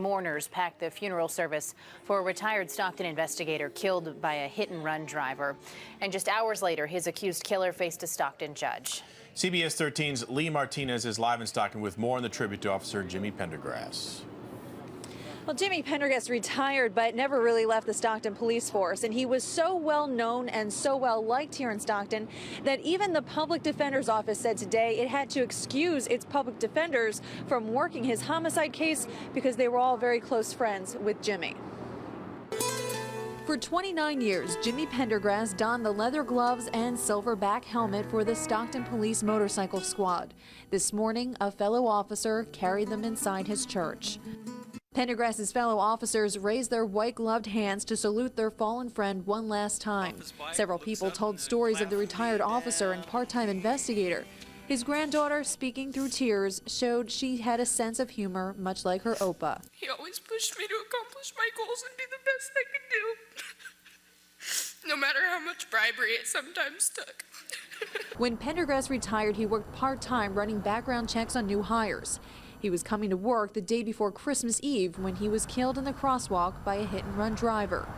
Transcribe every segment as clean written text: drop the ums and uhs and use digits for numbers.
Mourners packed the funeral service for a retired Stockton investigator killed by a hit-and-run driver. And just hours later, his accused killer faced a Stockton judge. CBS 13's Lee Martinez is live in Stockton with more on the tribute to Officer Jimmy Pendergrass. Well, Jimmy Pendergrass retired, but never really left the Stockton police force. And he was so well known and so well liked here in Stockton that even the public defender's office said today it had to excuse its public defenders from working his homicide case because they were all very close friends with Jimmy. For 29 years, Jimmy Pendergrass donned the leather gloves and silverback helmet for the Stockton Police Motorcycle Squad. This morning, a fellow officer carried them inside his church. Pendergrass's fellow officers raised their white-gloved hands to salute their fallen friend one last time. Several people told stories of the retired officer and part-time investigator. His granddaughter, speaking through tears, showed she had a sense of humor, much like her Opa. He always pushed me to accomplish my goals and do the best I could do, no matter how much bribery it sometimes took. When Pendergrass retired, he worked part-time running background checks on new hires. He was coming to work the day before Christmas Eve when he was killed in the crosswalk by a hit-and-run driver.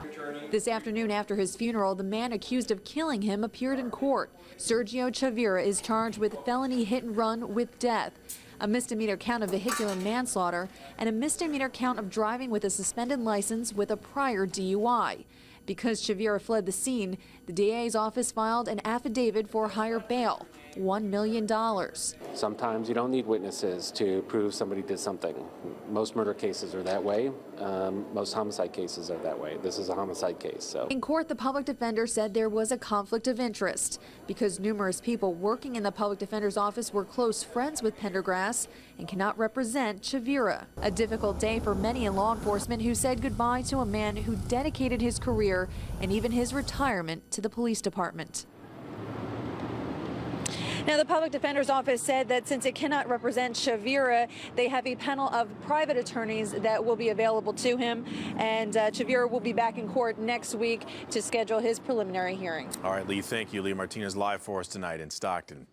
This afternoon after his funeral, the man accused of killing him appeared in court. Sergio Chavira is charged with felony hit-and-run with death, a misdemeanor count of vehicular manslaughter, and a misdemeanor count of driving with a suspended license with a prior DUI. Because Chavira fled the scene, the DA's office filed an affidavit for higher bail, $1 million. Sometimes you don't need witnesses to prove somebody did something. Most murder cases are that way. Most homicide cases are that way. This is a homicide case. So. In court, the public defender said there was a conflict of interest because numerous people working in the public defender's office were close friends with Pendergrass and cannot represent Chavira. A difficult day for many in law enforcement who said goodbye to a man who dedicated his career and even his retirement to the police department. Now, the public defender's office said that since it cannot represent Chavira, they have a panel of private attorneys that will be available to him, and Chavira will be back in court next week to schedule his preliminary hearing. All right, Lee, thank you. Lee Martinez live for us tonight in Stockton.